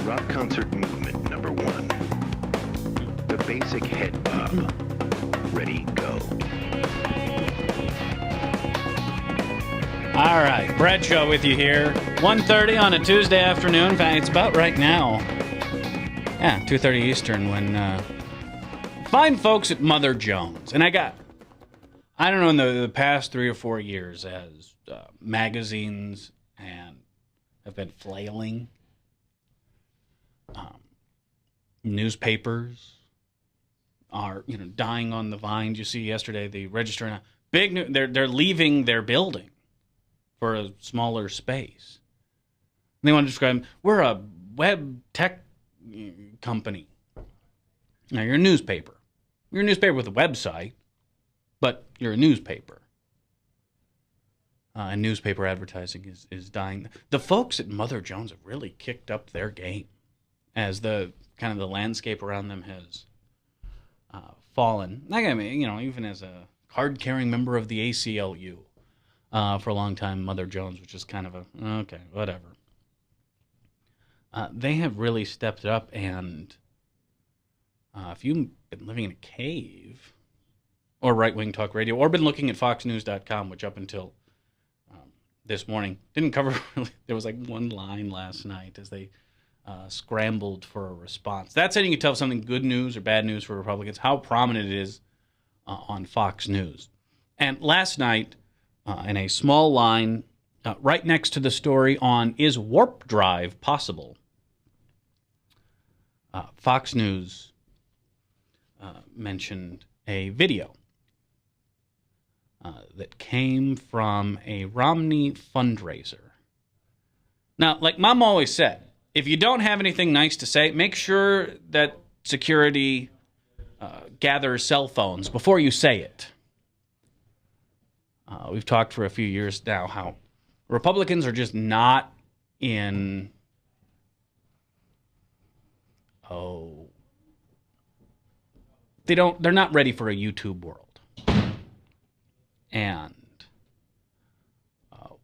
Rock concert movement number 1. The basic head bob. Ready, go. All right, Bradshaw with you here. 1:30 on a Tuesday afternoon. In fact, it's about right now. Yeah, 2:30 Eastern when fine folks at Mother Jones. And I don't know, in the past 3 or 4 years as magazines and have been flailing, newspapers are, dying on the vine. You see yesterday the Register, they're leaving their building for a smaller space. And they want to describe them, we're a web tech company. Now, you're a newspaper. You're a newspaper with a website, but you're a newspaper. And newspaper advertising is dying. The folks at Mother Jones have really kicked up their game as the landscape around them has fallen. I mean, even as a card-carrying member of the ACLU for a long time, Mother Jones, which is kind of okay, whatever. They have really stepped up, and if you've been living in a cave, or right-wing talk radio, or been looking at foxnews.com, which up until this morning didn't cover really, there was like one line last night as they scrambled for a response. That's how you can tell if something good news or bad news for Republicans, how prominent it is on Fox News. And last night, in a small line right next to the story on is warp drive possible, Fox News mentioned a video that came from a Romney fundraiser. Now, like Mom always said, if you don't have anything nice to say, make sure that security gathers cell phones before you say it. We've talked for a few years now how Republicans are just not in... They're not ready for a YouTube world. And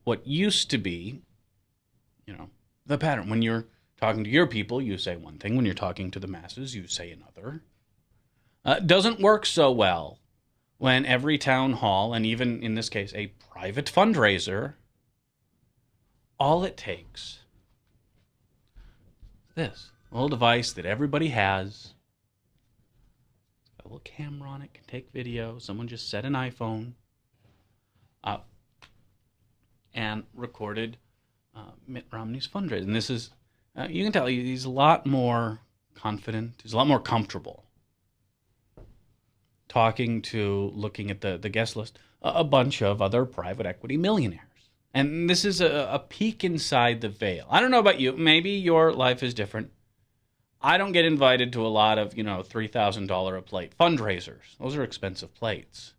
what used to be, the pattern, when you're talking to your people, you say one thing. When you're talking to the masses, you say another. Doesn't work so well when every town hall, and even in this case, a private fundraiser, all it takes is this little device that everybody has. It's got a little camera on it, can take video. Someone just set an iPhone up and recorded Mitt Romney's fundraiser. And this is, you can tell he's a lot more confident. He's a lot more comfortable looking at the guest list, a bunch of other private equity millionaires. And this is a peek inside the veil. I don't know about you. Maybe your life is different. I don't get invited to a lot of, $3,000 a plate fundraisers. Those are expensive plates.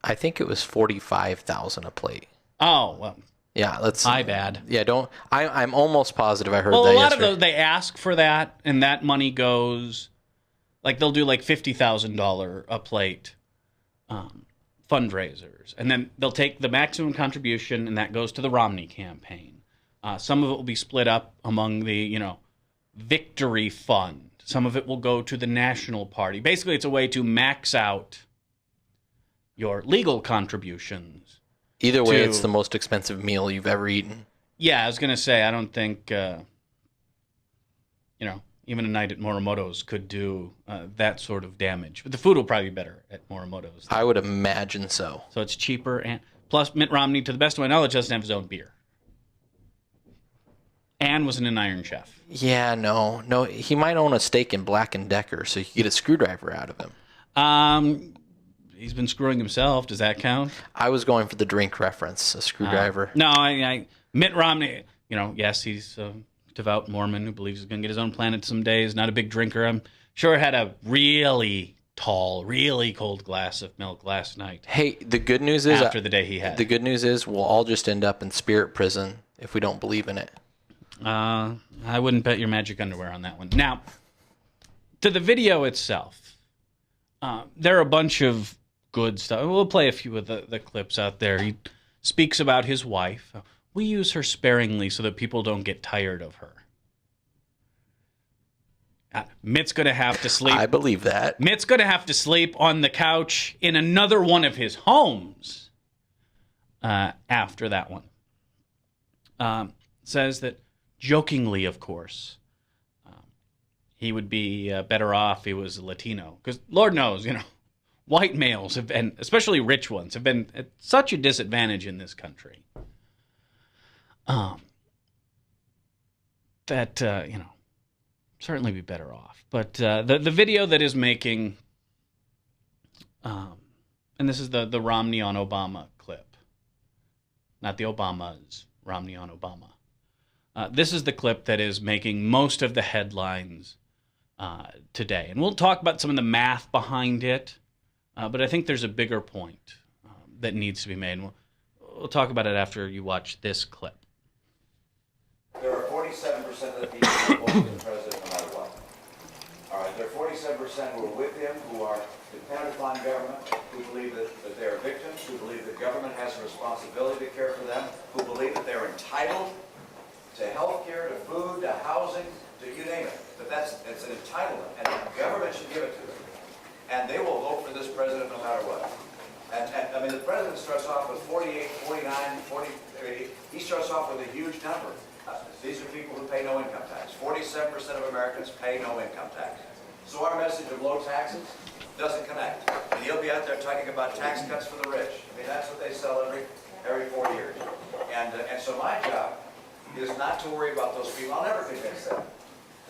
I think it was $45,000 a plate. Oh, well. Yeah, let's... My bad. Yeah, I'm almost positive I heard that yesterday. Well, a lot of those, they ask for that, and that money goes... Like, they'll do, $50,000 a plate fundraisers. And then they'll take the maximum contribution, and that goes to the Romney campaign. Some of it will be split up among the, Victory Fund. Some of it will go to the National Party. Basically, it's a way to max out your legal contributions. Either way, it's the most expensive meal you've ever eaten. Yeah, I was going to say, I don't think, even a night at Morimoto's could do that sort of damage. But the food will probably be better at Morimoto's. I would imagine so. So it's cheaper. And plus, Mitt Romney, to the best of my knowledge, doesn't have his own beer. And wasn't an Iron Chef. Yeah, no. He might own a stake in Black & Decker, so you could get a screwdriver out of him. He's been screwing himself. Does that count? I was going for the drink reference, a screwdriver. No, Mitt Romney, yes, he's a devout Mormon who believes he's going to get his own planet someday. He's not a big drinker. I'm sure had a really tall, really cold glass of milk last night. Hey, the good news is... After the day he had. The good news is we'll all just end up in spirit prison if we don't believe in it. I wouldn't bet your magic underwear on that one. Now, to the video itself, there are a bunch of good stuff. We'll play a few of the clips out there. He speaks about his wife. we use her sparingly so that people don't get tired of her. Mitt's going to have to sleep. I believe that. Mitt's going to have to sleep on the couch in another one of his homes after that one. Says that, jokingly, of course, he would be better off if he was Latino. Because Lord knows, white males have been, especially rich ones, have been at such a disadvantage in this country. Certainly be better off. But the video that is making, and this is the Romney on Obama clip, not the Obamas, Romney on Obama. This is the clip that is making most of the headlines today. And we'll talk about some of the math behind it, but I think there's a bigger point that needs to be made. And we'll talk about it after you watch this clip. There are 47% of the people who voted for the president no matter what. All right, there are 47% who are with him, who are dependent upon government, who believe that they are victims, who believe that government has a responsibility to care for them, who believe that they're entitled to health care, to food, to housing, to you name it. But it's an entitlement, and the government should give it to them. And they will vote for this president no matter what. And I mean, the president starts off with 48, 49, 40, he starts off with a huge number. These are people who pay no income tax. 47% of Americans pay no income tax. So our message of low taxes doesn't connect. And he'll be out there talking about tax cuts for the rich. I mean, that's what they sell every 4 years. And so my job is not to worry about those people. I'll never convince them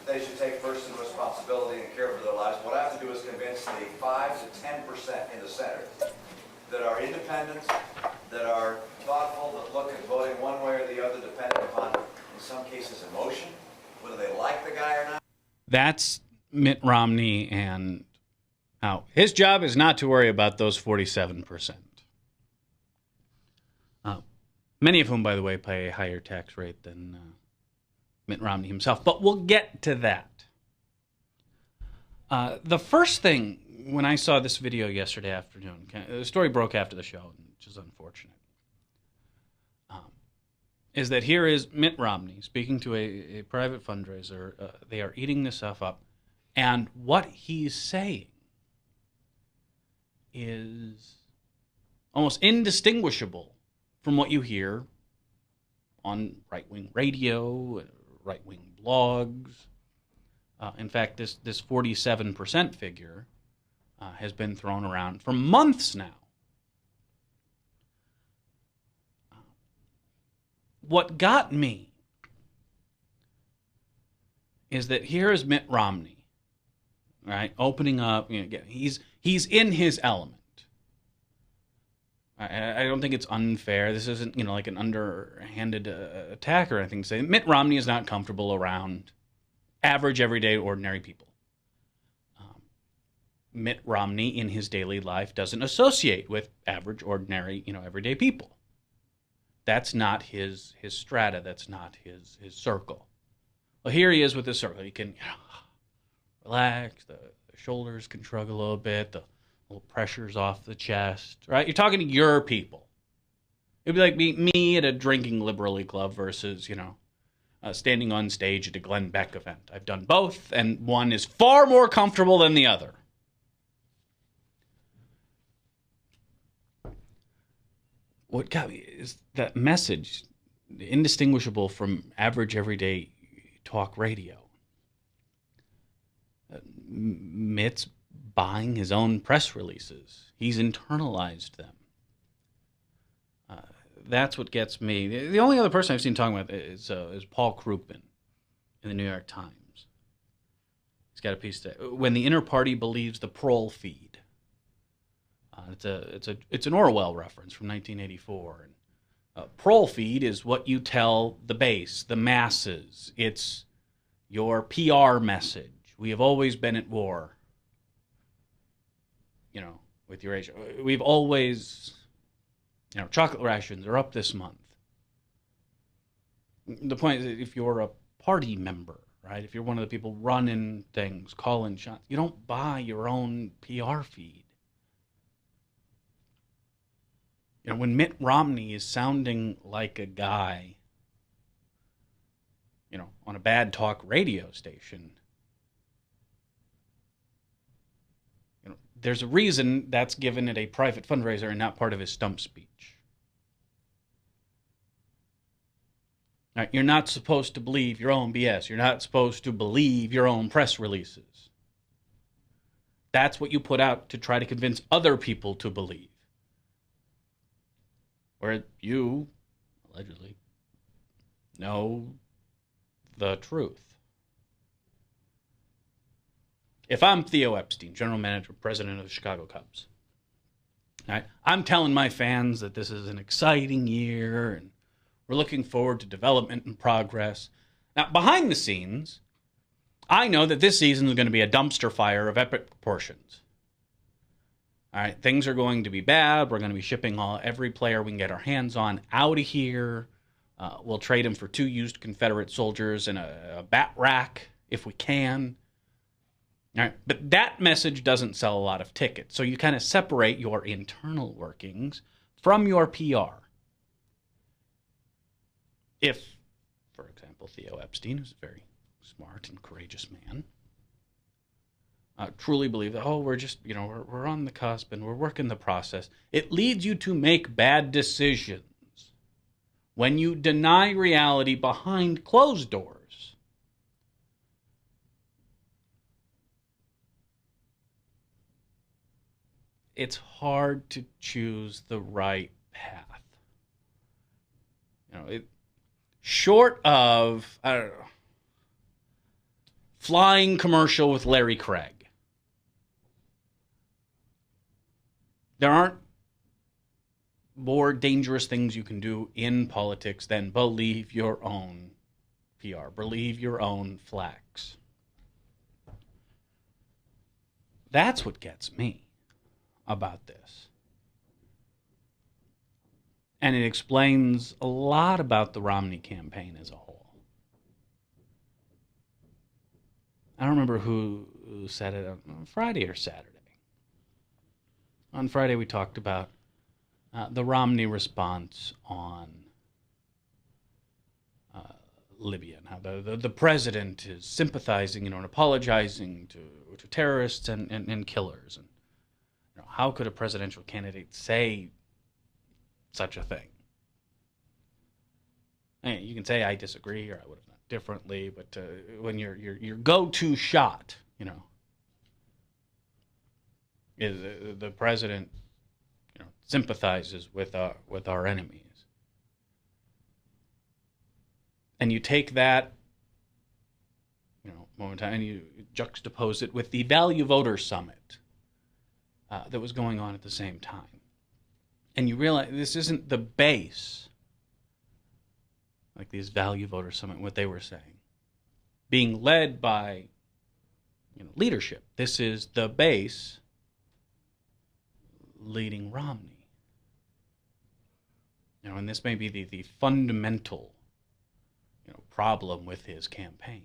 that they should take personal responsibility and care for their lives. What I have to do is convince the 5 to 10% in the Senate that are independent, that are thoughtful, that look at voting one way or the other depending upon, in some cases, emotion, whether they like the guy or not. That's Mitt Romney, and his job is not to worry about those 47%. Many of whom, by the way, pay a higher tax rate than Mitt Romney himself. But we'll get to that. The first thing, when I saw this video yesterday afternoon, the story broke after the show, which is unfortunate, is that here is Mitt Romney speaking to a private fundraiser. They are eating this stuff up. And what he's saying is almost indistinguishable from what you hear on right-wing radio, right-wing blogs. In fact, this 47% figure has been thrown around for months now. What got me is that here is Mitt Romney, right, opening up. He's in his element. I don't think it's unfair. This isn't like an underhanded attack or anything to say. Mitt Romney is not comfortable around average, everyday, ordinary people. Mitt Romney in his daily life doesn't associate with average, ordinary, everyday people. That's not his strata. That's not his circle. Well, here he is with his circle. He can relax. The shoulders can shrug a little bit. The little pressure's off the chest. Right? You're talking to your people. It'd be like me at a drinking liberally club versus, standing on stage at a Glenn Beck event. I've done both, and one is far more comfortable than the other. What got me is that message, indistinguishable from average, everyday talk radio. Mitt's buying his own press releases. He's internalized them. That's what gets me. The only other person I've seen talking about is Paul Krugman in the New York Times. He's got a piece today. When the inner party believes the Proll feed. It's an Orwell reference from 1984. Proll feed is what you tell the base, the masses. It's your PR message. We have always been at war. With your age. We've always, chocolate rations are up this month. The point is, if you're a party member, right? If you're one of the people running things, calling shots, you don't buy your own PR feed. when Mitt Romney is sounding like a guy, on a bad talk radio station, there's a reason that's given at a private fundraiser and not part of his stump speech. Now, you're not supposed to believe your own BS. You're not supposed to believe your own press releases. That's what you put out to try to convince other people to believe. Where you, allegedly, know the truth. If I'm Theo Epstein, general manager, president of the Chicago Cubs, I'm telling my fans that this is an exciting year and we're looking forward to development and progress. Now, behind the scenes, I know that this season is going to be a dumpster fire of epic proportions. All right, things are going to be bad. We're going to be shipping every player we can get our hands on out of here. We'll trade him for 2 used Confederate soldiers and a bat rack if we can. All right, but that message doesn't sell a lot of tickets. So you kind of separate your internal workings from your PR. If, for example, Theo Epstein, who's a very smart and courageous man, truly believe that, we're just, we're on the cusp and we're working the process, it leads you to make bad decisions when you deny reality behind closed doors. It's hard to choose the right path. Short of, I don't know, flying commercial with Larry Craig, there aren't more dangerous things you can do in politics than believe your own PR, believe your own flags. That's what gets me about this. And it explains a lot about the Romney campaign as a whole. I don't remember who said it on Friday or Saturday. On Friday, we talked about the Romney response on Libya and how the president is sympathizing, and apologizing to terrorists and killers. And how could a presidential candidate say such a thing? You can say I disagree or I would have done it differently, but when your go-to shot, is the president, sympathizes with our enemies, and you take that, moment in time, and you juxtapose it with the Value Voter Summit that was going on at the same time. And you realize this isn't the base, like these Value Voter Summit, what they were saying, being led by leadership. This is the base leading Romney. And this may be the fundamental problem with his campaign.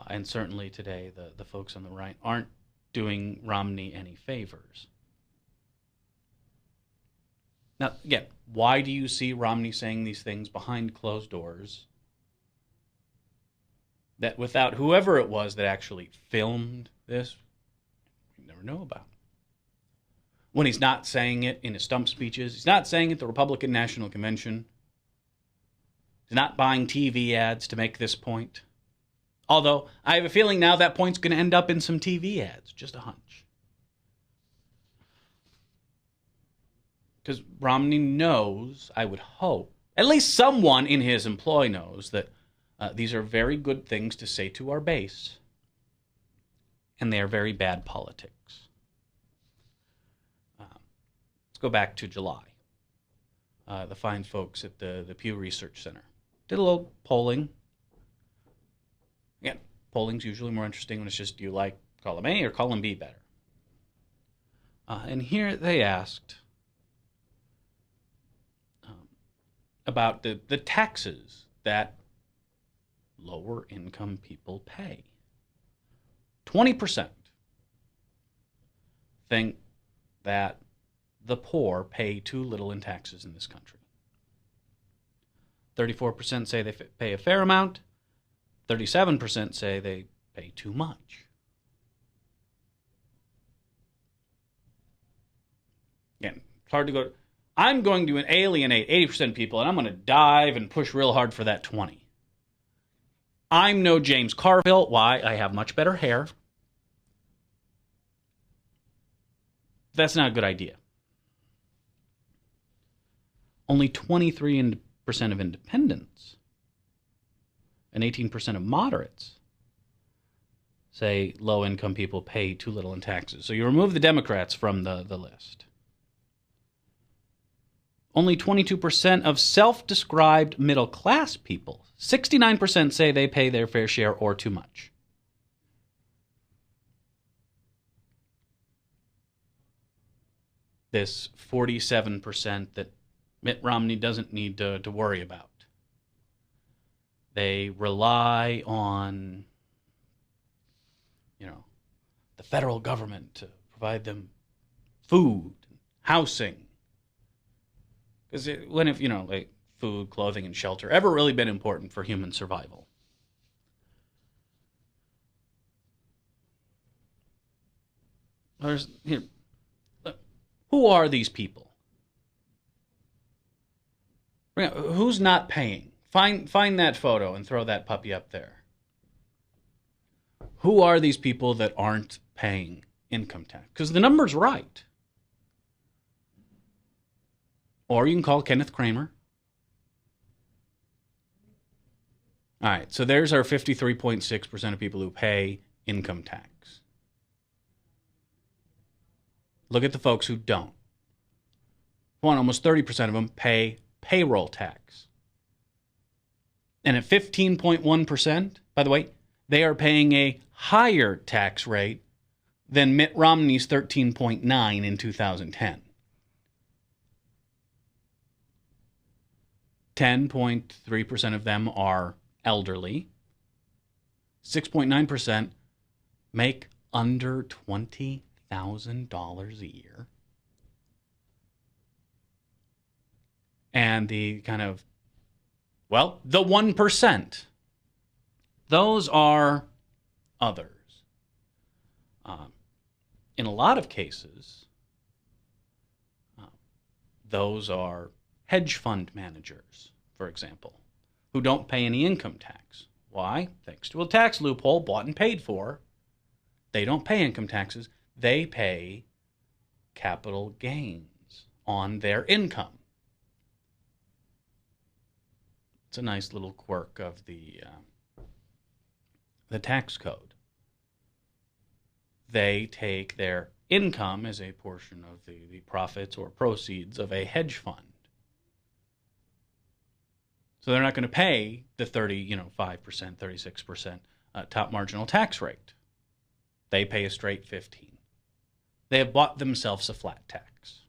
And certainly today the folks on the right aren't doing Romney any favors. Now, again, why do you see Romney saying these things behind closed doors that without whoever it was that actually filmed this, we never know about? When he's not saying it in his stump speeches, he's not saying it at the Republican National Convention, he's not buying TV ads to make this point. Although, I have a feeling now that point's going to end up in some TV ads, just a hunch. Because Romney knows, I would hope, at least someone in his employ knows that these are very good things to say to our base, and they are very bad politics. Let's go back to July. The fine folks at the Pew Research Center did a little polling. Again, polling's usually more interesting when it's just, do you like column A or column B better? And here they asked about the taxes that lower income people pay. 20% think that the poor pay too little in taxes in this country. 34% say they pay a fair amount. 37% say they pay too much. Again, it's hard to go. I'm going to alienate 80% of people, and I'm going to dive and push real hard for that 20. I'm no James Carville. Why? I have much better hair. That's not a good idea. Only 23% of independents and 18% of moderates say low-income people pay too little in taxes. So you remove the Democrats from the list. Only 22% of self-described middle-class people, 69% say they pay their fair share or too much. This 47% that Mitt Romney doesn't need to worry about. They rely on, the federal government to provide them food, housing. Because when if, like food, clothing, and shelter ever really been important for human survival? Who are these people? Who's not paying? Find that photo and throw that puppy up there. Who are these people that aren't paying income tax? Because the number's right. Or you can call Kenneth Kramer. All right, so there's our 53.6% of people who pay income tax. Look at the folks who don't. Almost 30% of them pay payroll tax. And at 15.1%, by the way, they are paying a higher tax rate than Mitt Romney's 13.9 in 2010. 10.3% of them are elderly. 6.9% make under $20,000 a year. And the the 1%, those are others. In a lot of cases, those are hedge fund managers, for example, who don't pay any income tax. Why? Thanks to a tax loophole bought and paid for. They don't pay income taxes. They pay capital gains on their income. It's a nice little quirk of the tax code. They take their income as a portion of the profits or proceeds of a hedge fund. So they're not going to pay the 5%, 36% top marginal tax rate. They pay a straight 15%. They have bought themselves a flat tax.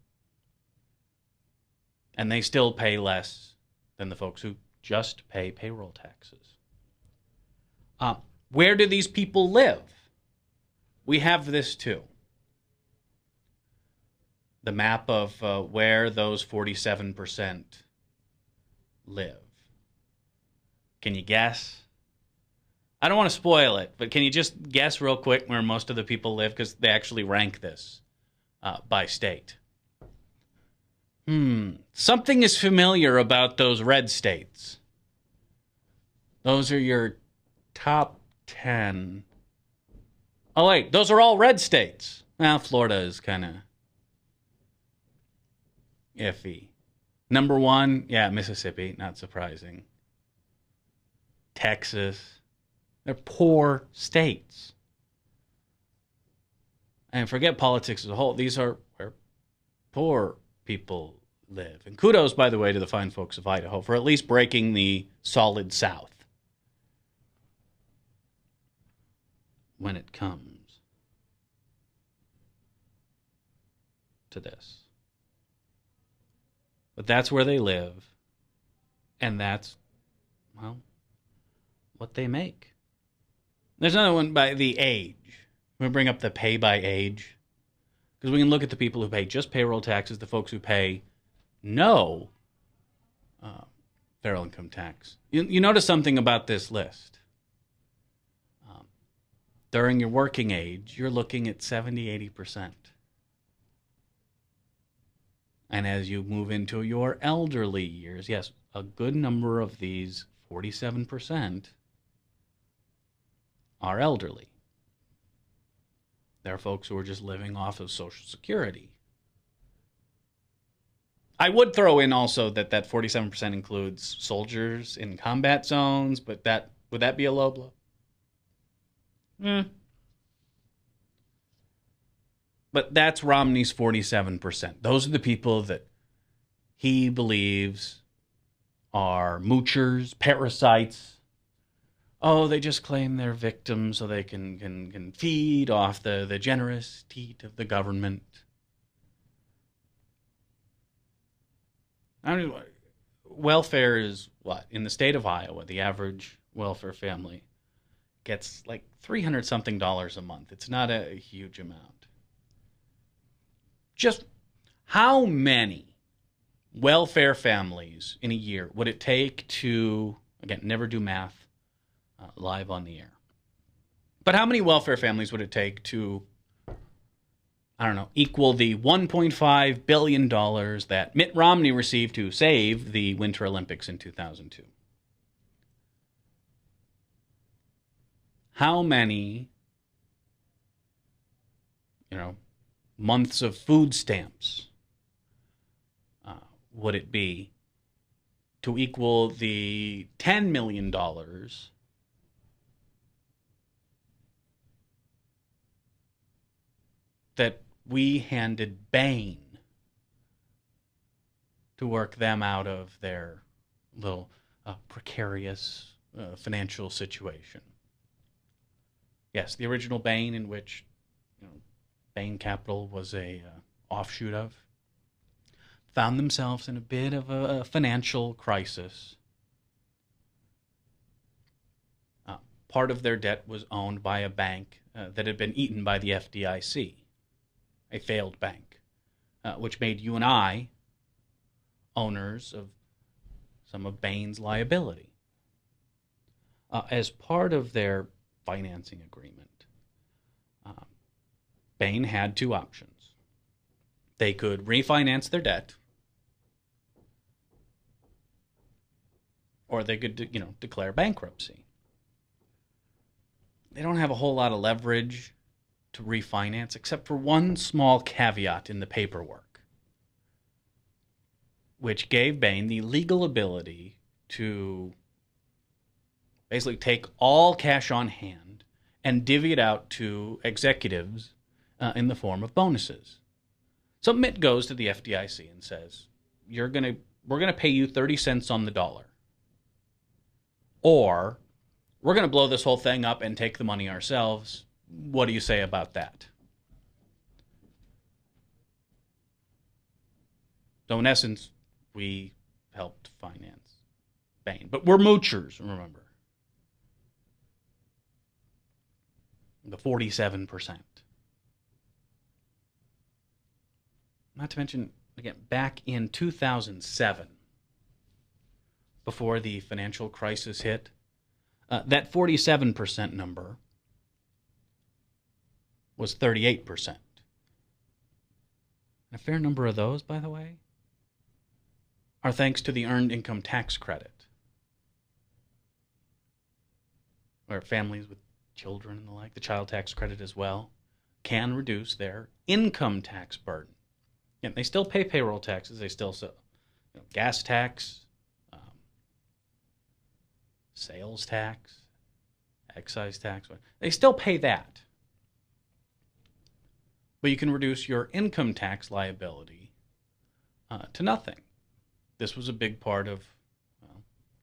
And they still pay less than the folks who just pay payroll taxes. Where do these people live? We have this too. The map of where those 47% live. Can you guess? I don't want to spoil it, but can you just guess real quick where most of the people live? Because they actually rank this by state. Something is familiar about those red states. Those are your top 10. Oh, wait, those are all red states. Well, Florida is kind of iffy. Number 1, Mississippi, not surprising. Texas. They're poor states. And forget politics as a whole. These are where poor people live. And kudos, by the way, to the fine folks of Idaho for at least breaking the solid South when it comes to this. But that's where they live, and that's, what they make. There's another one by the age. We bring up the pay by age, Because we can look at the people who pay just payroll taxes, the folks who pay no federal income tax. You notice something about this list. During your working age, you're looking at 70, 80%. And as you move into your elderly years, yes, a good number of these, 47%, are elderly. There are folks who are just living off of Social Security. I would throw in also that 47% includes soldiers in combat zones, but would that be a low blow? But that's Romney's 47%. Those are the people that he believes are moochers, parasites. Oh, they just claim they're victims so they can feed off the generous teat of the government. I mean, welfare is what? In the state of Iowa, the average welfare family gets like $300-something a month. It's not a huge amount. Just how many welfare families in a year would it take to, again, never do math live on the air, but how many welfare families would it take to, I don't know, equal the $1.5 billion that Mitt Romney received to save the Winter Olympics in 2002? How many, months of food stamps would it be to equal the $10 million that we handed Bain to work them out of their little precarious financial situation? Yes, the original Bain, in which Bain Capital was a offshoot of, found themselves in a bit of a financial crisis. Part of their debt was owned by a bank that had been eaten by the FDIC, a failed bank, which made you and I owners of some of Bain's liability. As part of their financing agreement, Bain had two options. They could refinance their debt, or they could, declare bankruptcy. They don't have a whole lot of leverage to refinance, except for one small caveat in the paperwork, which gave Bain the legal ability to basically take all cash on hand and divvy it out to executives in the form of bonuses. So Mitt goes to the FDIC and says, we're going to pay you 30 cents on the dollar, or we're going to blow this whole thing up and take the money ourselves. What do you say about that? So in essence, we helped finance Bain. But we're moochers, remember. The 47%. Not to mention, again, back in 2007, before the financial crisis hit, that 47% number was 38%. A fair number of those, by the way, are thanks to the Earned Income Tax Credit, where families with children and the like, the child tax credit as well, can reduce their income tax burden. And they still pay payroll taxes. They still sell gas tax, sales tax, excise tax. They still pay that. But you can reduce your income tax liability to nothing. This was a big part of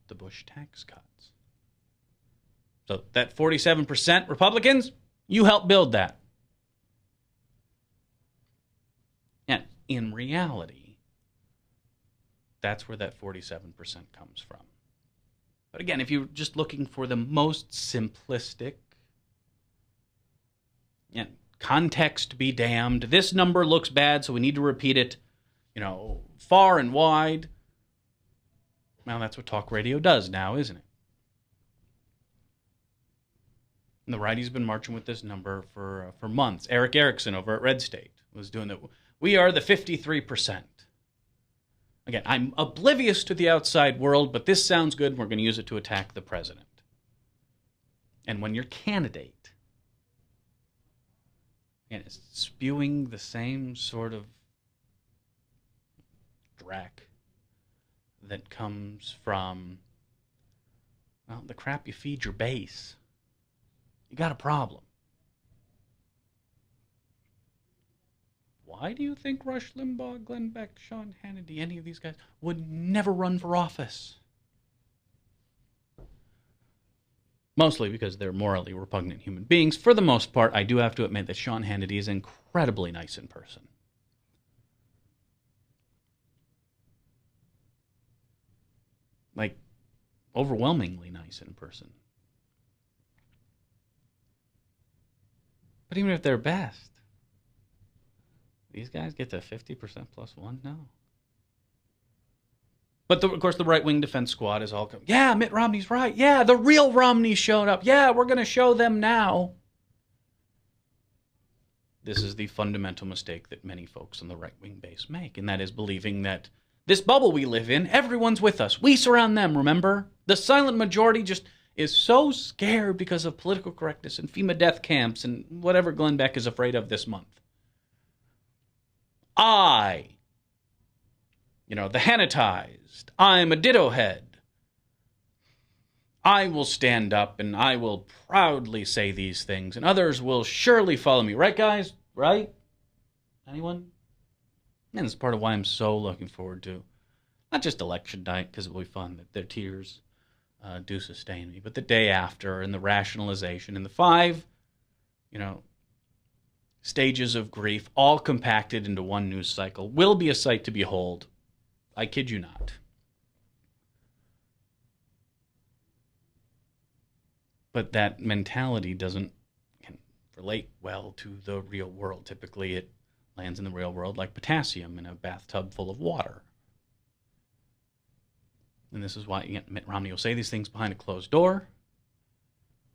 the Bush tax cuts. So that 47%, Republicans, you helped build that. And in reality, that's where that 47% comes from. But again, if you're just looking for the most simplistic and context be damned. This number looks bad, so we need to repeat it, far and wide. Well, that's what talk radio does now, isn't it? And the righty's been marching with this number for months. Eric Erickson over at Red State was doing that. We are the 53%. Again, I'm oblivious to the outside world, but this sounds good, and we're going to use it to attack the president. And when your candidate is spewing the same sort of dreck that comes from, the crap you feed your base, you got a problem. Why do you think Rush Limbaugh, Glenn Beck, Sean Hannity, any of these guys would never run for office? Mostly because they're morally repugnant human beings. For the most part, I do have to admit that Sean Hannity is incredibly nice in person. Like, overwhelmingly nice in person. But even if they're best, these guys get to 50% plus one? No. But, of course, the right-wing defense squad is all, yeah, Mitt Romney's right. Yeah, the real Romney showed up. Yeah, we're going to show them now. This is the fundamental mistake that many folks on the right-wing base make, and that is believing that this bubble we live in, everyone's with us. We surround them, remember? The silent majority just is so scared because of political correctness and FEMA death camps and whatever Glenn Beck is afraid of this month. The Hannitized, I'm a ditto head. I will stand up and I will proudly say these things, and others will surely follow me. Right, guys? Right? Anyone? And it's part of why I'm so looking forward to, not just election night, because it will be fun, that their tears do sustain me, but the day after, and the rationalization, and the 5, stages of grief, all compacted into one news cycle, will be a sight to behold. I kid you not. But that mentality can relate well to the real world. Typically, it lands in the real world like potassium in a bathtub full of water. And this is why Mitt Romney will say these things behind a closed door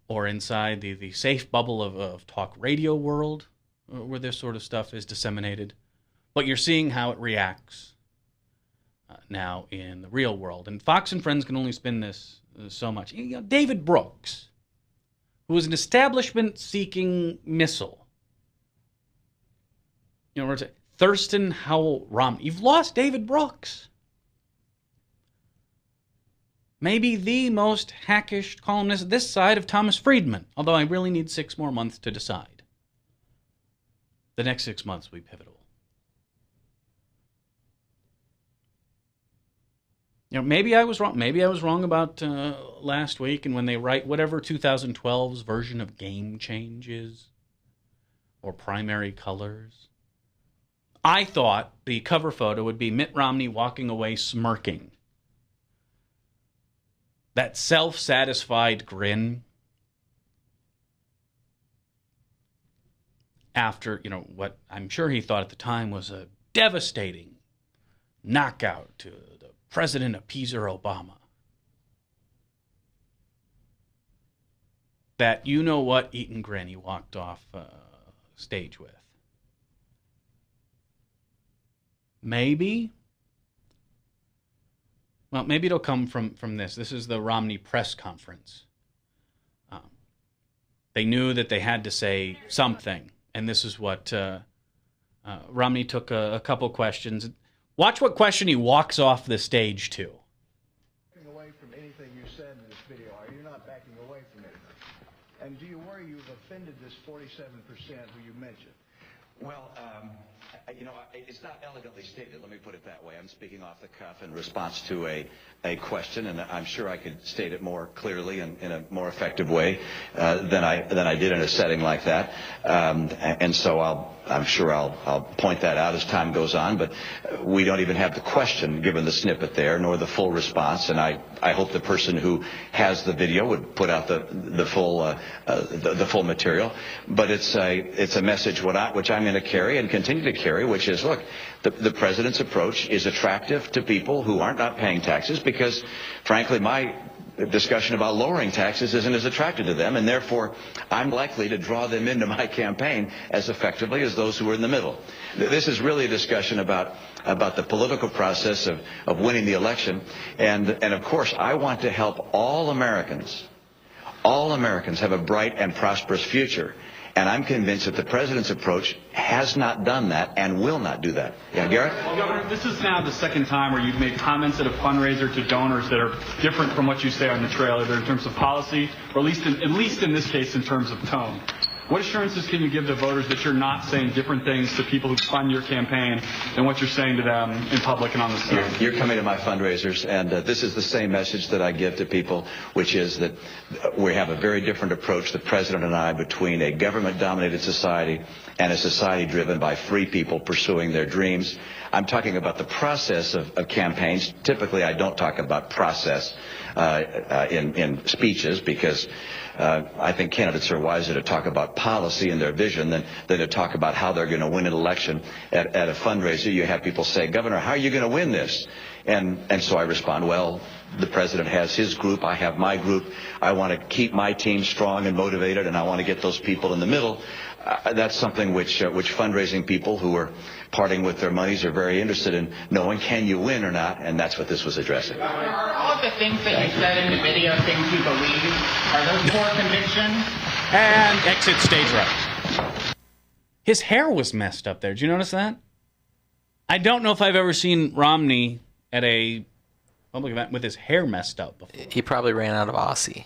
or inside the safe bubble of talk radio world where this sort of stuff is disseminated. But you're seeing how it reacts now in the real world. And Fox and Friends can only spin this so much. David Brooks, who was an establishment-seeking missile. Thurston Howell Romney. You've lost David Brooks. Maybe the most hackish columnist this side of Thomas Friedman, although I really need 6 more months to decide. The next 6 months will be pivotal. Maybe I was wrong. Maybe I was wrong about last week, and when they write whatever 2012's version of Game Change is, or Primary Colors, I thought the cover photo would be Mitt Romney walking away smirking. That self-satisfied grin after, what I'm sure he thought at the time was a devastating knockout to the President Appeaser Obama. That you-know-what eaten grin he walked off stage with. Maybe it'll come from this. This is the Romney press conference. They knew that they had to say something, and this is what Romney took a couple questions. Watch what question he walks off the stage to. Backing away from anything you said in this video, are you not backing away from anything? And do you worry you've offended this 47% who you mentioned? Well, it's not elegantly stated. Let me put it that way. I'm speaking off the cuff in response to a question, and I'm sure I could state it more clearly and in a more effective way than I did in a setting like that. And so I'm sure I'll point that out as time goes on. But we don't even have the question given the snippet there, nor the full response. And I hope the person who has the video would put out the full material. But it's a message which I'm going to carry and continue to carry, which is, look, the president's approach is attractive to people who aren't not paying taxes because, frankly, my discussion about lowering taxes isn't as attractive to them, and therefore I'm likely to draw them into my campaign as effectively as those who are in the middle. This is really a discussion about the political process of winning the election, and of course I want to help all Americans have a bright and prosperous future. And I'm convinced that the president's approach has not done that and will not do that. Yeah, Garrett? Well, Governor, this is now the second time where you've made comments at a fundraiser to donors that are different from what you say on the trail, either in terms of policy or at least in this case in terms of tone. What assurances can you give to voters that you're not saying different things to people who fund your campaign than what you're saying to them in public and on the stage? You're coming to my fundraisers, and this is the same message that I give to people, which is that we have a very different approach, the president and I, between a government-dominated society and a society driven by free people pursuing their dreams. I'm talking about the process of campaigns. Typically, I don't talk about process in speeches because I think candidates are wiser to talk about policy and their vision than to talk about how they're going to win an election. At a fundraiser, you have people say, Governor, how are you going to win this? And so I respond, well, the president has his group, I have my group. I want to keep my team strong and motivated, and I want to get those people in the middle. That's something which fundraising people who are parting with their monies are very interested in knowing, can you win or not? And that's what this was addressing. Are all of the things that you said in the video things you believe? Are those poor convictions? And exit stage right. His hair was messed up there. Did you notice that? I don't know if I've ever seen Romney at a public event with his hair messed up before. He probably ran out of Aussie.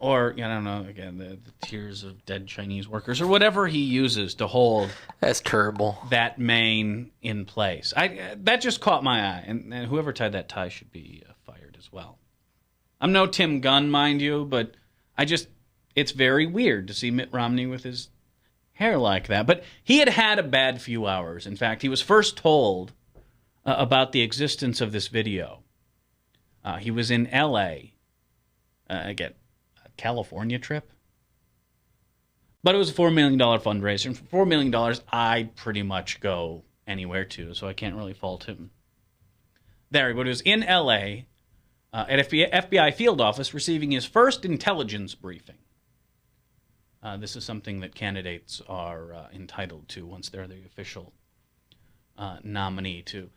Or, I don't know, again, the tears of dead Chinese workers, or whatever he uses to hold That's terrible. that mane in place. That just caught my eye, and whoever tied that tie should be fired as well. I'm no Tim Gunn, mind you, but it's very weird to see Mitt Romney with his hair like that. But he had a bad few hours. In fact, he was first told about the existence of this video. He was in L.A., again, California trip. But it was a $4 million fundraiser. And for $4 million, I'd pretty much go anywhere too, so I can't really fault him there. But it was in L.A. At FBI field office receiving his first intelligence briefing. This is something that candidates are entitled to once they're the official nominee to,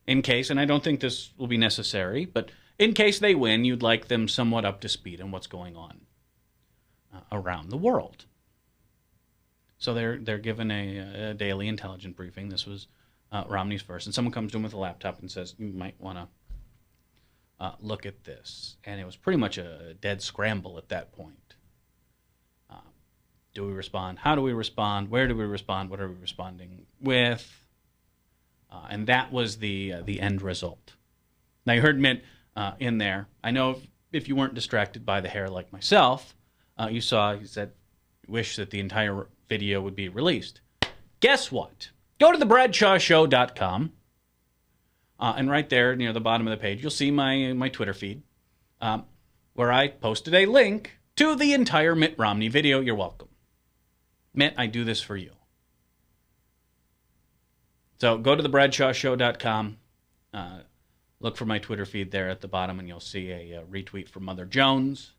in case, and I don't think this will be necessary, but in case they win, you'd like them somewhat up to speed on what's going on around the world. So they're given a daily intelligence briefing. This was Romney's first. And someone comes to him with a laptop and says, you might want to look at this. And it was pretty much a dead scramble at that point. Do we respond? How do we respond? Where do we respond? What are we responding with? And that was the end result. Now, you heard Mitt in there. I know if you weren't distracted by the hair like myself, you saw he said, wish that the entire video would be released. Guess what? Go to thebradshawshow.com, and right there near the bottom of the page, you'll see my Twitter feed, where I posted a link to the entire Mitt Romney video. You're welcome. Mitt, I do this for you. So go to thebradshawshow.com, look for my Twitter feed there at the bottom, and you'll see a retweet from Mother Jones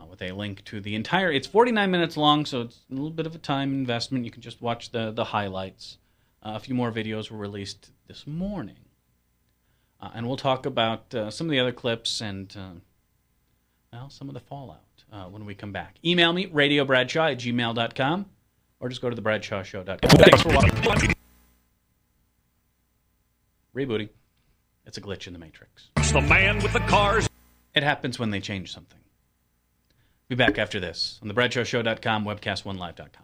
with a link to the entire. It's 49 minutes long, so it's a little bit of a time investment. You can just watch the highlights. A few more videos were released this morning. And we'll talk about some of the other clips and some of the fallout when we come back. Email me, radiobradshaw@gmail.com, or just go to thebradshawshow.com. Thanks for watching. Rebooting. It's a glitch in the Matrix. It's the man with the cars. It happens when they change something. Be back after this on thebradshawshow.com, webcast1live.com.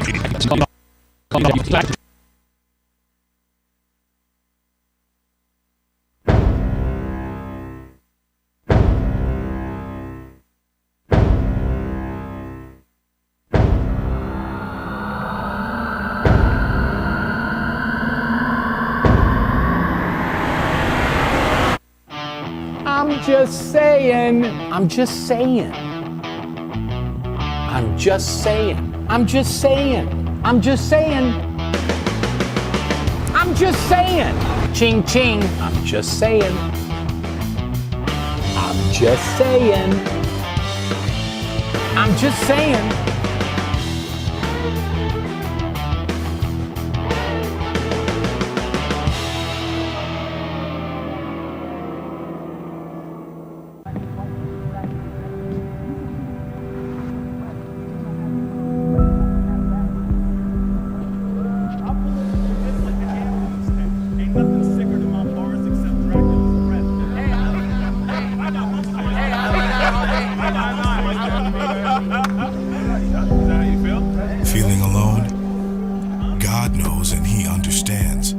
I'm just saying. I'm just saying. I'm just saying. I'm just saying. I'm just saying. I'm just saying. Ching ching. I'm just saying. I'm just saying. I'm just saying. Feeling alone? God knows and He understands.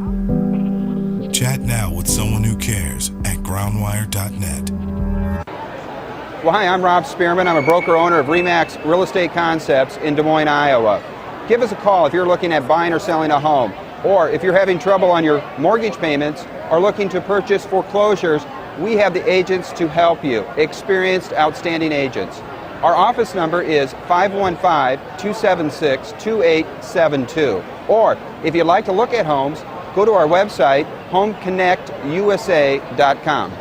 Chat now with someone who cares at groundwire.net. Well, hi, I'm Rob Spearman. I'm a broker owner of RE/MAX Real Estate Concepts in Des Moines, Iowa. Give us a call if you're looking at buying or selling a home, or if you're having trouble on your mortgage payments or looking to purchase foreclosures. We have the agents to help you, experienced, outstanding agents. Our office number is 515-276-2872. Or if you'd like to look at homes, go to our website, homeconnectusa.com.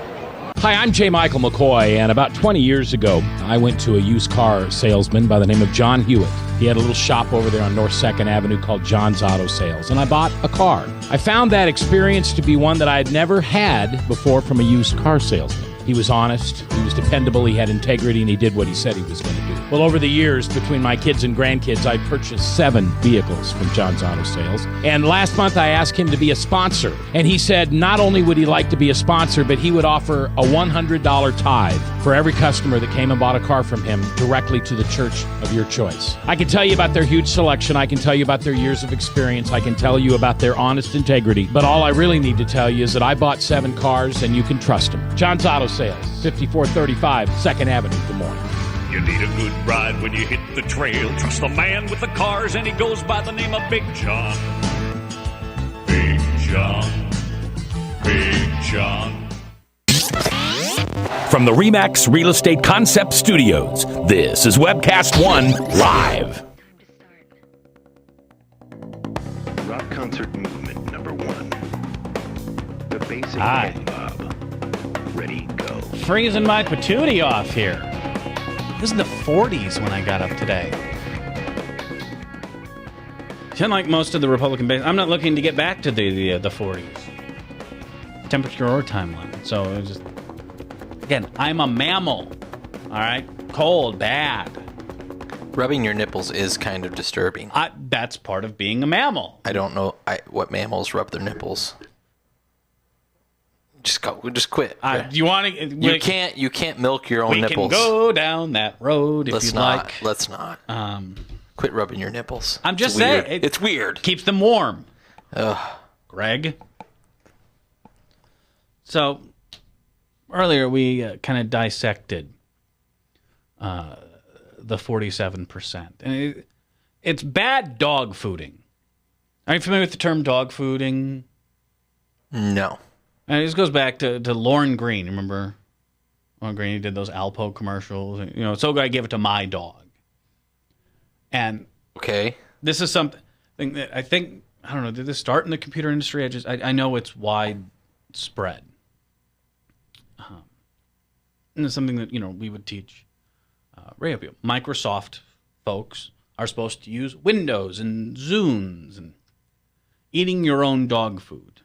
Hi, I'm J. Michael McCoy, and about 20 years ago, I went to a used car salesman by the name of John Hewitt. He had a little shop over there on North 2nd Avenue called John's Auto Sales, and I bought a car. I found that experience to be one that I had never had before from a used car salesman. He was honest, he was dependable, he had integrity, and he did what he said he was going to do. Well, over the years, between my kids and grandkids, I purchased 7 vehicles from John's Auto Sales. And last month, I asked him to be a sponsor. And he said not only would he like to be a sponsor, but he would offer a $100 tithe for every customer that came and bought a car from him directly to the church of your choice. I can tell you about their huge selection. I can tell you about their years of experience. I can tell you about their honest integrity. But all I really need to tell you is that I bought 7 cars, and you can trust them. John's Auto Sales, 5435 2nd Avenue, Des Moines. You need a good ride when you hit the trail. Trust the man with the cars, and he goes by the name of Big John. Big John. Big John. From the RE/MAX Real Estate Concept Studios, this is Webcast 1 Live. Rock concert movement number 1. The basic Hi. head bob. Ready, go. Freezing my patootie off here. It was in the 40s when I got up today. Unlike most of the Republican base, I'm not looking to get back to the 40s. Temperature or timeline. So it was just, again, I'm a mammal. All right, cold, bad. Rubbing your nipples is kind of disturbing. That's part of being a mammal. I don't know what mammals rub their nipples. Just quit. Do you want to? You can't milk your own nipples. We can go down that road if you'd like. Let's not. Quit rubbing your nipples. I'm just saying. It's weird. Keeps them warm. Ugh. Greg. So earlier we kind of dissected the 47%, and it's bad dog fooding. Are you familiar with the term dog fooding? No. And this goes back to Lauren Green. Remember Lauren Green? He did those Alpo commercials. You know, so I give it to my dog. And okay, this is something that I think, I don't know, did this start in the computer industry? I know it's widespread. And it's something that, we would teach radio people. Microsoft folks are supposed to use Windows and Zunes and eating your own dog food.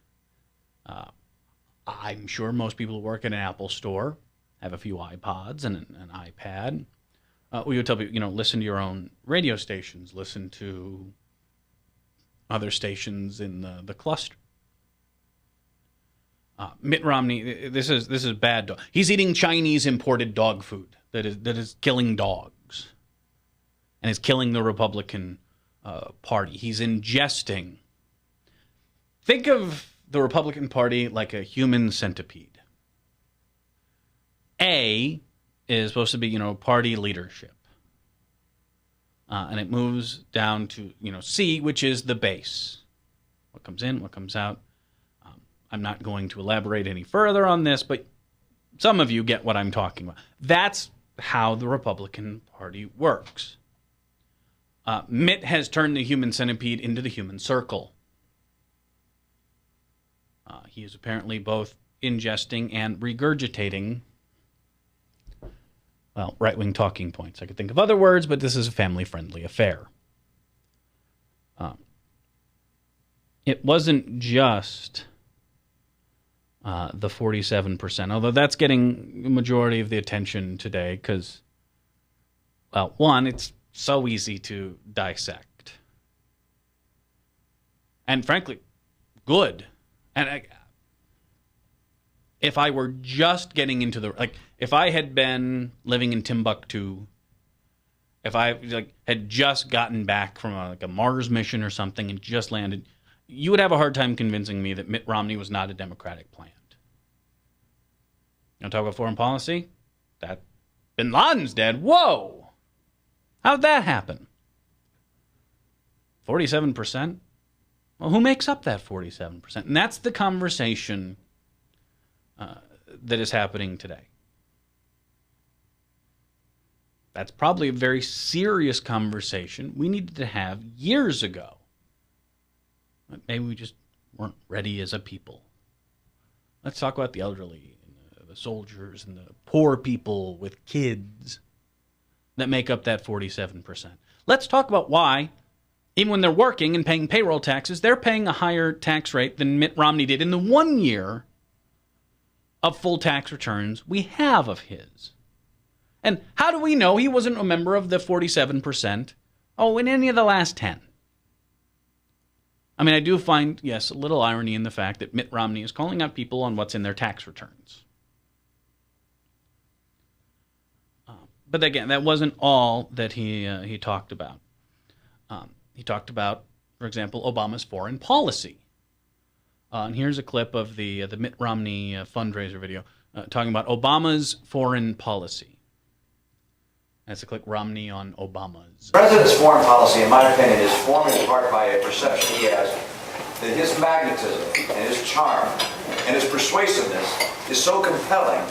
I'm sure most people who work in an Apple store have a few iPods and an iPad. We would tell people, listen to your own radio stations, listen to other stations in the cluster. Mitt Romney, this is bad dog. He's eating Chinese imported dog food that is killing dogs and is killing the Republican party. He's ingesting. Think of the Republican Party like a human centipede. A is supposed to be, party leadership. And it moves down to, C, which is the base. What comes in, what comes out. I'm not going to elaborate any further on this, but some of you get what I'm talking about. That's how the Republican Party works. Mitt has turned the human centipede into the human circle. He is apparently both ingesting and regurgitating, right-wing talking points. I could think of other words, but this is a family-friendly affair. It wasn't just the 47%, although that's getting the majority of the attention today because, one, it's so easy to dissect. And frankly, good. And if I were just getting into if I had been living in Timbuktu, if I had just gotten back from a Mars mission or something and just landed, you would have a hard time convincing me that Mitt Romney was not a Democratic plant. You want to talk about foreign policy? That Bin Laden's dead. Whoa! How'd that happen? 47%? Well, who makes up that 47%? And that's the conversation that is happening today. That's probably a very serious conversation we needed to have years ago. But maybe we just weren't ready as a people. Let's talk about the elderly, and the soldiers, and the poor people with kids that make up that 47%. Let's talk about why, even when they're working and paying payroll taxes, they're paying a higher tax rate than Mitt Romney did in the 1 year of full tax returns we have of his. And how do we know he wasn't a member of the 47%? In any of the last 10? I mean, I do find, yes, a little irony in the fact that Mitt Romney is calling out people on what's in their tax returns. But again, that wasn't all that he talked about. He talked about, for example, Obama's foreign policy. And here's a clip of the Mitt Romney fundraiser video talking about Obama's foreign policy. That's a click Romney on Obama's. The president's foreign policy, in my opinion, is formed in part by a perception he has that his magnetism and his charm and his persuasiveness is so compelling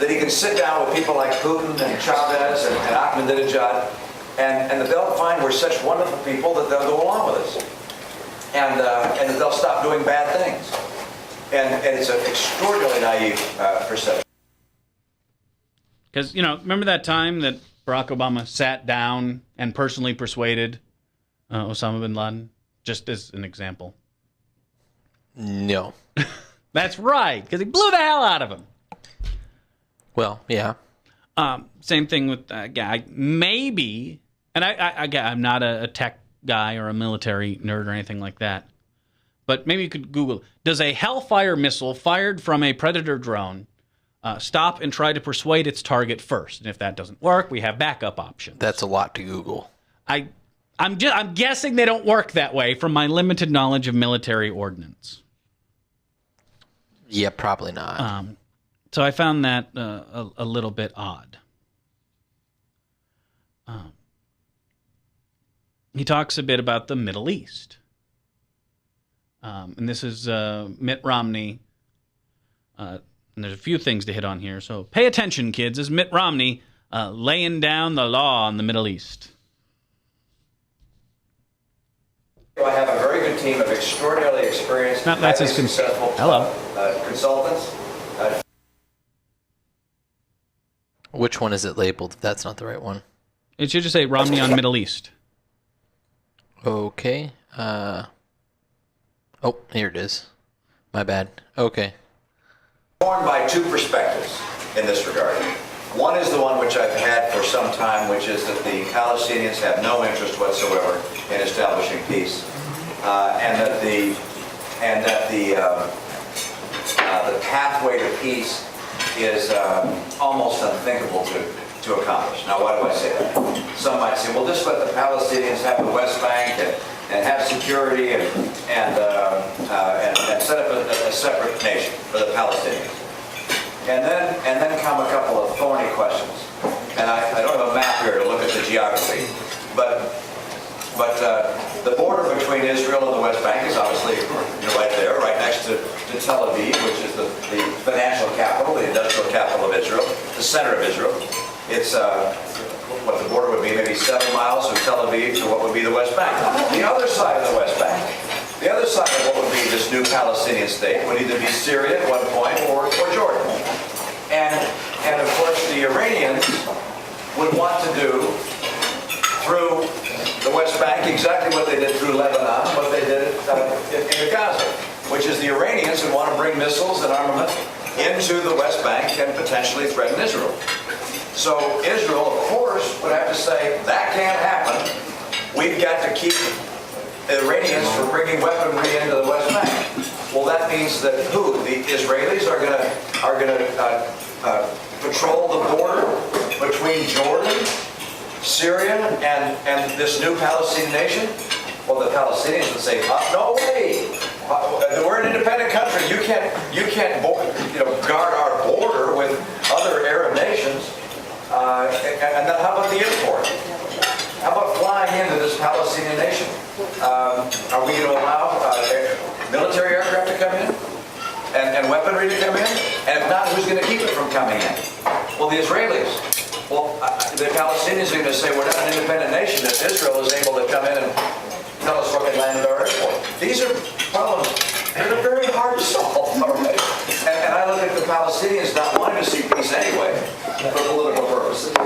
that he can sit down with people like Putin and Chavez and Ahmadinejad, and that they'll find we're such wonderful people that they'll go along with us. And that they'll stop doing bad things. And it's an extraordinarily naive perception. Because, remember that time that Barack Obama sat down and personally persuaded Osama bin Laden? Just as an example. No. That's right, because he blew the hell out of him. Well, yeah. Same thing with guy. Maybe, and I'm not a tech guy or a military nerd or anything like that, but maybe you could Google, does a Hellfire missile fired from a Predator drone stop and try to persuade its target first? And if that doesn't work, we have backup options. That's a lot to Google. I'm guessing they don't work that way from my limited knowledge of military ordnance. Yeah, probably not. So I found that a little bit odd. He talks a bit about the Middle East. And this is Mitt Romney. And there's a few things to hit on here. So pay attention, kids. This is Mitt Romney laying down the law in the Middle East. I have a very good team of extraordinarily experienced, That's his successful consultants. Which one is it labeled if that's not the right one? It should just say Romney on Middle East. Okay. Oh, here it is. My bad. Okay. Formed by two perspectives in this regard. One is the one which I've had for some time, which is that the Palestinians have no interest whatsoever in establishing peace, and that the pathway to peace is almost unthinkable to accomplish. Now, why do I say that? some might say, well, just let the Palestinians have the West Bank and have security and set up a separate nation for the Palestinians. And then come a couple of thorny questions. And I don't have a map here to look at the geography, but the border between Israel and the West Bank is obviously right there, right next to Tel Aviv, which is the financial capital, the industrial capital of Israel, the center of Israel. It's what the border would be, maybe 7 miles from Tel Aviv to what would be the West Bank. The other side of the West Bank, the other side of what would be this new Palestinian state would either be Syria at one point or Jordan. And of course the Iranians would want to do through the West Bank exactly what they did through Lebanon, what they did in Gaza, which is the Iranians would want to bring missiles and armament into the West Bank and potentially threaten Israel. So Israel, of course, would have to say, that can't happen. We've got to keep the Iranians from bringing weaponry into the West Bank. Well, that means that who? The Israelis are going to patrol the border between Jordan, Syria, and this new Palestinian nation? Well, the Palestinians would say, no way. We're an independent country. You can't guard our border with other Arab nations. And then how about the import? How about flying into this Palestinian nation? Are we going to allow military aircraft to come in? And weaponry to come in? And if not, who's going to keep it from coming in? Well, the Israelis. Well, the Palestinians are going to say, we're not an independent nation if Israel is able to come in and tell us where we land at our airport. These are problems that are very hard to solve, all right? And I look at the Palestinians not wanting to see peace anyway, for political purposes,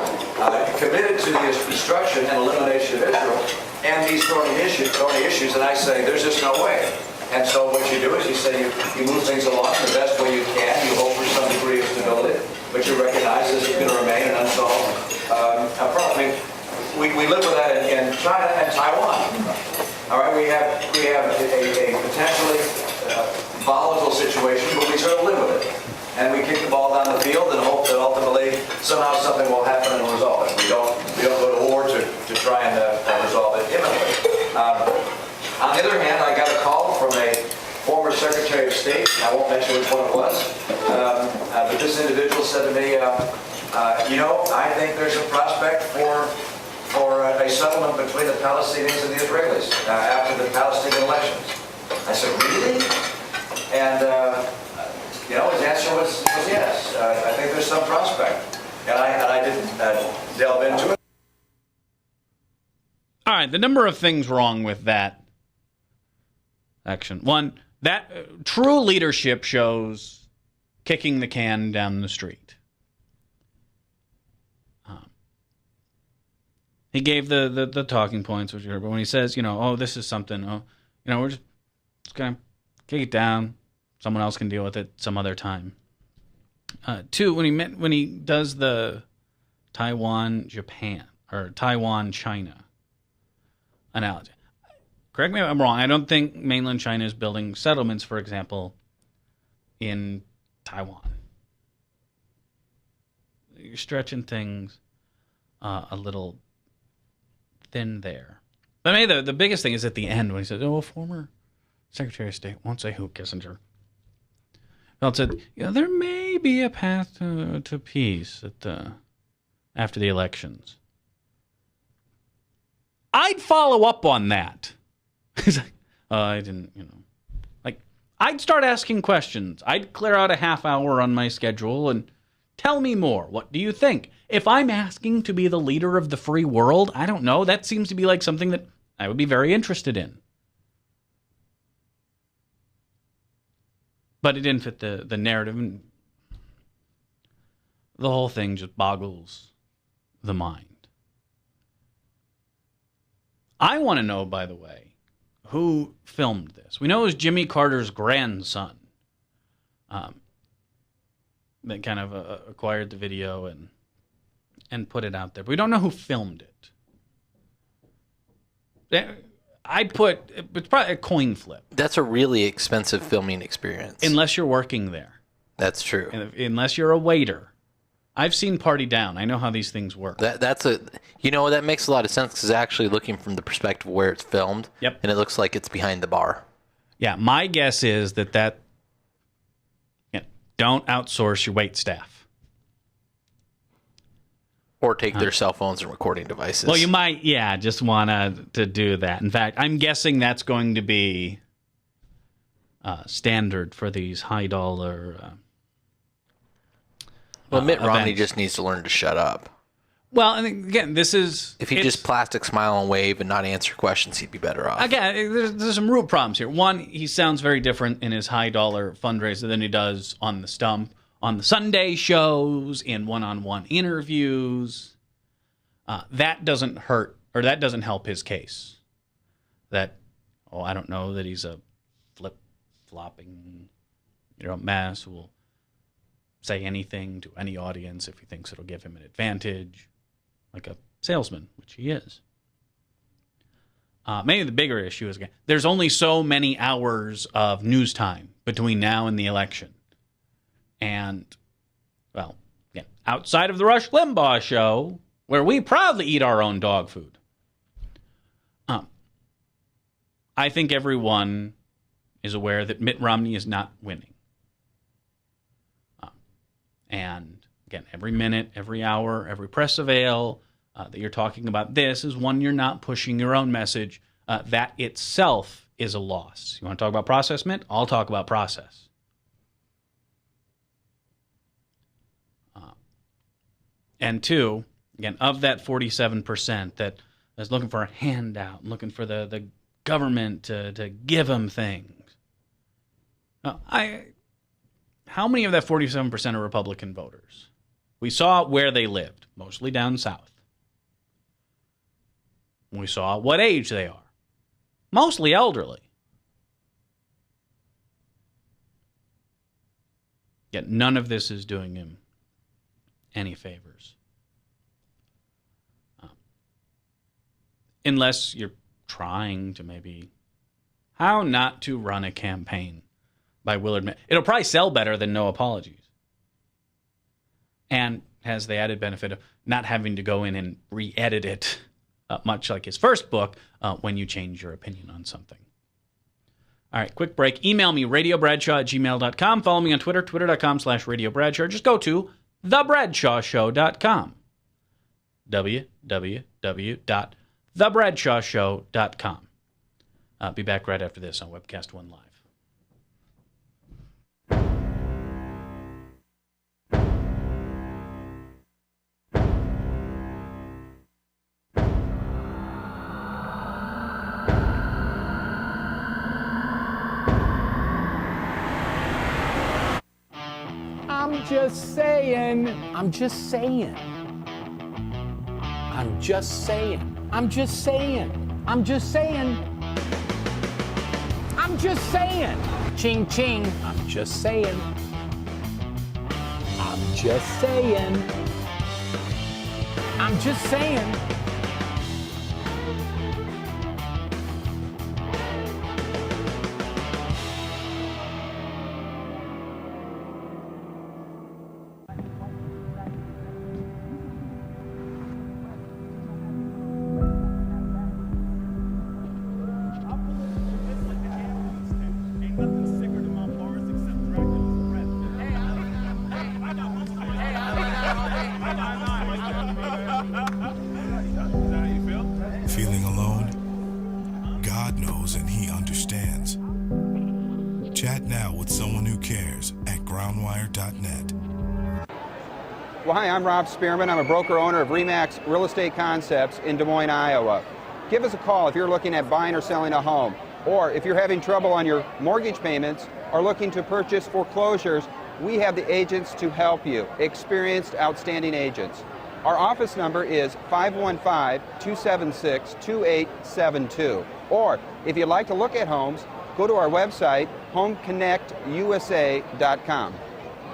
committed to the destruction and elimination of Israel, and these thorny issues, and I say, there's just no way. And so what you do is you say you move things along the best way you can, you hope for some degree of stability, but you recognize this is going to remain an unsolved problem. I mean, we live with that in China and Taiwan. All right, we have a potentially volatile situation, but we sort of live with it. And we kick the ball down the field and hope that ultimately somehow something will happen and resolve it. We don't go to war to try and resolve it imminently. On the other hand, I got a call from a former Secretary of State. I won't mention which one it was, but this individual said to me, I think there's a prospect for a settlement between the Palestinians and the Israelis after the Palestinian elections. I said, really? And his answer was yes. I think there's some prospect, and I didn't delve into it. All right, the number of things wrong with that action. One, that true leadership shows kicking the can down the street. He gave the talking points, which you heard, but when he says, this is something, we're just going to kick it down. Someone else can deal with it some other time. Two, when he does the Taiwan-Japan or Taiwan-China analogy. Correct me if I'm wrong. I don't think mainland China is building settlements, for example, in Taiwan. You're stretching things a little thin there. But maybe the biggest thing is at the end when he says, former Secretary of State, won't say who, Kissinger. Well, it said, there may be a path to peace after the elections. I'd follow up on that. He's like, I didn't, I'd start asking questions. I'd clear out a half hour on my schedule and tell me more. What do you think? If I'm asking to be the leader of the free world, I don't know. That seems to be like something that I would be very interested in. But it didn't fit the narrative, and the whole thing just boggles the mind. I want to know, by the way, who filmed this. We know it was Jimmy Carter's grandson that kind of acquired the video and put it out there. But we don't know who filmed it. It's probably a coin flip. That's a really expensive filming experience. Unless you're working there. That's true. Unless you're a waiter. I've seen Party Down. I know how these things work. That makes a lot of sense because actually looking from the perspective of where it's filmed. Yep. And it looks like it's behind the bar. Yeah, my guess is that don't outsource your wait staff. Or take their cell phones and recording devices. Well, you might, just want to do that. In fact, I'm guessing that's going to be standard for these high dollar. Mitt Romney events. just needs to learn to shut up. Well, and again, this is... If he just plastic smile and wave and not answer questions, he'd be better off. Again, there's some root problems here. One, he sounds very different in his high-dollar fundraiser than he does on the stump, on the Sunday shows, in one-on-one interviews. That doesn't hurt, or that doesn't help his case. I don't know that he's a flip-flopping, mess who will say anything to any audience if he thinks it'll give him an advantage. Like a salesman, which he is. Maybe the bigger issue is, again, there's only so many hours of news time between now and the election. And, outside of the Rush Limbaugh show, where we proudly eat our own dog food, I think everyone is aware that Mitt Romney is not winning. And again, every minute, every hour, every press avail that you're talking about this is one you're not pushing your own message. That itself is a loss. You want to talk about process, Mitt? I'll talk about process. And two, again, of that 47% that is looking for a handout, looking for the government to give them things. How many of that 47% are Republican voters? We saw where they lived, mostly down south. We saw what age they are, mostly elderly. Yet none of this is doing him any favors. Unless you're trying to maybe how not to run a campaign by Willard Mitt. It'll probably sell better than No Apologies. And has the added benefit of not having to go in and re-edit it, much like his first book, when you change your opinion on something. All right, quick break. Email me, radiobradshaw@gmail.com. Follow me on Twitter, twitter.com/radiobradshaw. Just go to thebradshawshow.com. www.thebradshawshow.com. Be back right after this on Webcast 1 Live. I'm just saying. I'm just saying. I'm just saying. I'm just saying. I'm just saying. I'm just saying. Ching ching. I'm just saying. I'm just saying. I'm just saying. Feeling alone? God knows and He understands. Chat now with someone who cares at groundwire.net. Well, hi, I'm Rob Spearman. I'm a broker owner of RE/MAX Real Estate Concepts in Des Moines, Iowa. Give us a call if you're looking at buying or selling a home, or if you're having trouble on your mortgage payments or looking to purchase foreclosures. We have the agents to help you, experienced, outstanding agents. Our office number is 515-276-2872. Or if you'd like to look at homes, go to our website, homeconnectusa.com.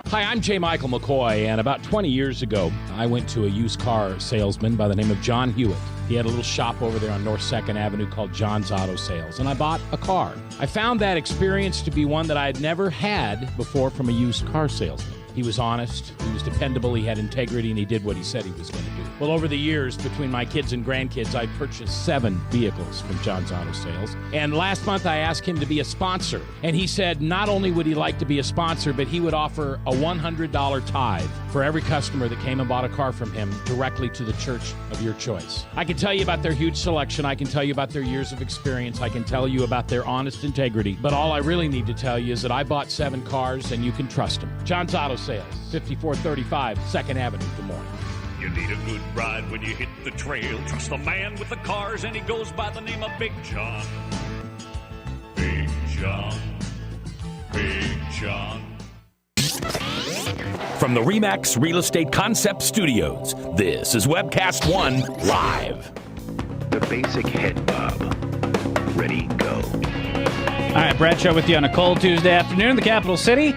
Hi, I'm J. Michael McCoy, and about 20 years ago, I went to a used car salesman by the name of John Hewitt. He had a little shop over there on North 2nd Avenue called John's Auto Sales, and I bought a car. I found that experience to be one that I had never had before from a used car salesman. He was honest, he was dependable, he had integrity, and he did what he said he was going to do. Well, over the years, between my kids and grandkids, I purchased 7 vehicles from John's Auto Sales. And last month, I asked him to be a sponsor. And he said not only would he like to be a sponsor, but he would offer a $100 tithe for every customer that came and bought a car from him directly to the church of your choice. I can tell you about their huge selection. I can tell you about their years of experience. I can tell you about their honest integrity. But all I really need to tell you is that I bought 7 cars, and you can trust them. John's Auto Sales, 5435 2nd Avenue, Des Moines. You need a good ride when you hit the trail. Trust the man with the cars, and he goes by the name of Big John. Big John. Big John. From the RE/MAX Real Estate Concept Studios, this is Webcast One Live. The basic head bob. Ready, go. All right, Bradshaw with you on a cold Tuesday afternoon in the capital city.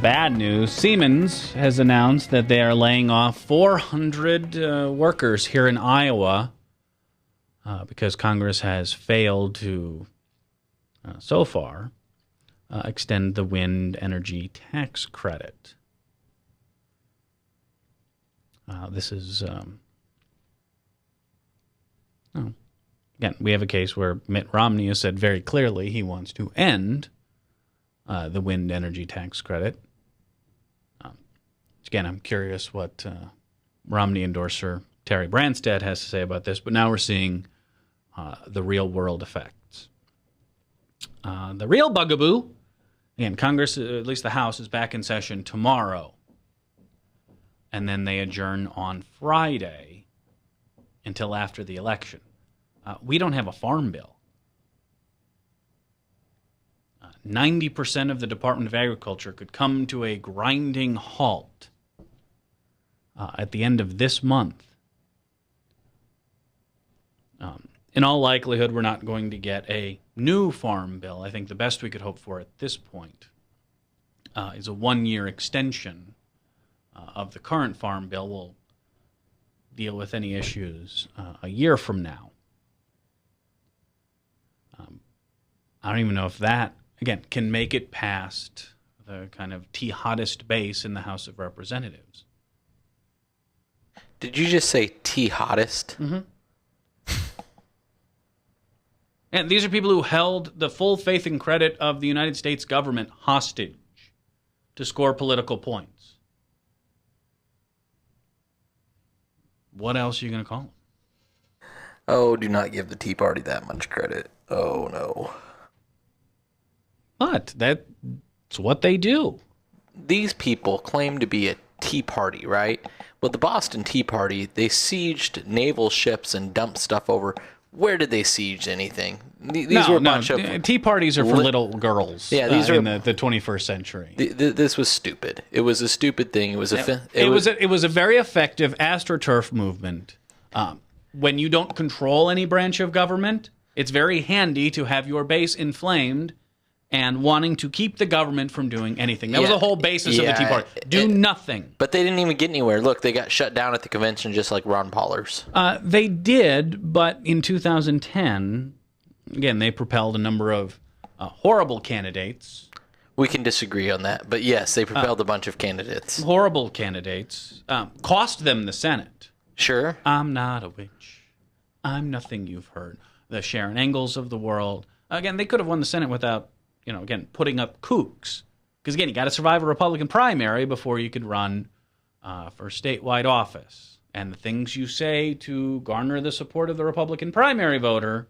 Bad news. Siemens has announced that they are laying off 400 workers here in Iowa because Congress has failed to, so far, extend the wind energy tax credit. This is, again, we have a case where Mitt Romney has said very clearly he wants to end the wind energy tax credit. Again, I'm curious what Romney endorser Terry Branstad has to say about this, but now we're seeing the real-world effects. The real bugaboo, again, Congress, at least the House, is back in session tomorrow, and then they adjourn on Friday until after the election. We don't have a farm bill. 90% of the Department of Agriculture could come to a grinding halt at the end of this month. In all likelihood, we're not going to get a new farm bill. I think the best we could hope for at this point is a 1-year extension of the current farm bill. We'll deal with any issues a year from now. I don't even know if that, again, can make it past the kind of T-hottest base in the House of Representatives. Did you just say T-hottest? Mm-hmm. And these are people who held the full faith and credit of the United States government hostage to score political points. What else are you going to call them? Oh, do not give the Tea Party that much credit. Oh, no. But that's what they do. These people claim to be a Tea Party, right? Well, the Boston Tea Party, they sieged naval ships and dumped stuff over. Where did they siege anything? These were a bunch of... Tea parties are for little girls. Yeah, these are in the 21st century. This was stupid. It was a stupid thing. It was a very effective AstroTurf movement. When you don't control any branch of government, it's very handy to have your base inflamed and wanting to keep the government from doing anything. That was the whole basis of the Tea Party. Do nothing. But they didn't even get anywhere. Look, they got shut down at the convention just like Ron Paul's. They did, but in 2010, again, they propelled a number of horrible candidates. We can disagree on that, but yes, they propelled a bunch of candidates. Horrible candidates. Cost them the Senate. Sure. I'm not a witch. I'm nothing you've heard. The Sharon Engels of the world. Again, they could have won the Senate without... putting up kooks. Because, again, you got to survive a Republican primary before you could run for statewide office. And the things you say to garner the support of the Republican primary voter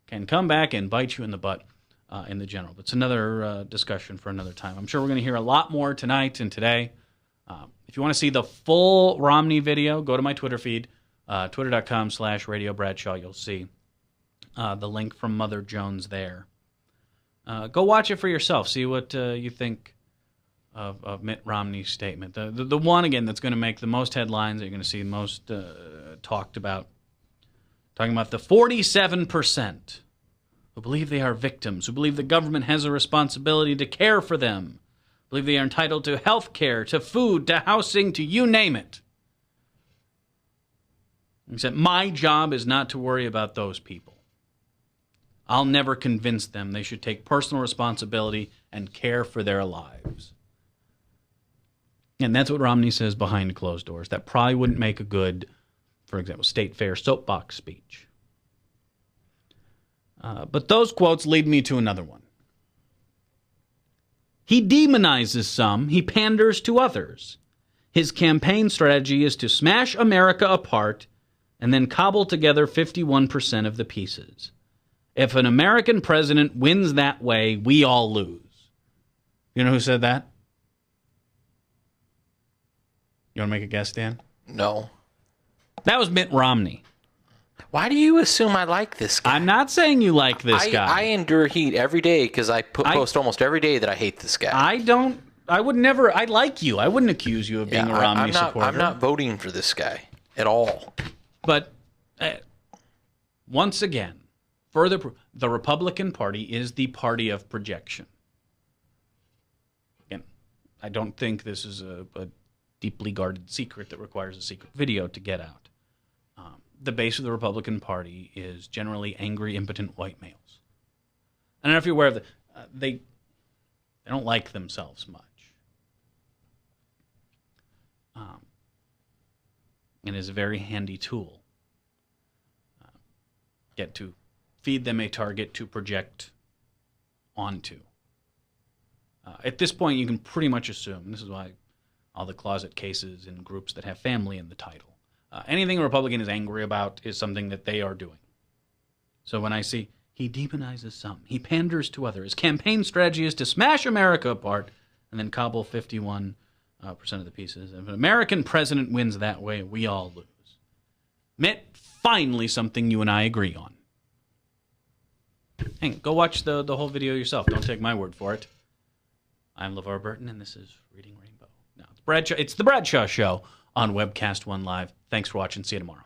can come back and bite you in the butt in the general. But it's another discussion for another time. I'm sure we're going to hear a lot more tonight and today. If you want to see the full Romney video, go to my Twitter feed, twitter.com/Radio Bradshaw. You'll see the link from Mother Jones there. Go watch it for yourself. See what you think of Mitt Romney's statement. The one, again, that's going to make the most headlines, that you're going to see most talked about. Talking about the 47% who believe they are victims, who believe the government has a responsibility to care for them, believe they are entitled to health care, to food, to housing, to you name it. He said, my job is not to worry about those people. I'll never convince them they should take personal responsibility and care for their lives. And that's what Romney says behind closed doors. That probably wouldn't make a good, for example, state fair soapbox speech. But those quotes lead me to another one. He demonizes some, he panders to others. His campaign strategy is to smash America apart and then cobble together 51% of the pieces. If an American president wins that way, we all lose. You know who said that? You want to make a guess, Dan? No. That was Mitt Romney. Why do you assume I like this guy? I'm not saying you like this guy. I endure heat every day because I post almost every day that I hate this guy. I would never. I like you. I wouldn't accuse you of being a Romney supporter. I'm not voting for this guy at all. But once again, the Republican Party is the party of projection. Again, I don't think this is a deeply guarded secret that requires a secret video to get out. The base of the Republican Party is generally angry, impotent white males. I don't know if you're aware of that. They don't like themselves much. And is a very handy tool. Get to feed them a target to project onto. At this point, you can pretty much assume, this is why all the closet cases in groups that have family in the title, anything a Republican is angry about is something that they are doing. So when I see he demonizes some, he panders to others, his campaign strategy is to smash America apart and then cobble 51% of the pieces. If an American president wins that way, we all lose. Mitt, finally something you and I agree on. Hang on, go watch the whole video yourself. Don't take my word for it. I'm LeVar Burton, and this is Reading Rainbow. Now, it's the Bradshaw Show on Webcast One Live. Thanks for watching. See you tomorrow.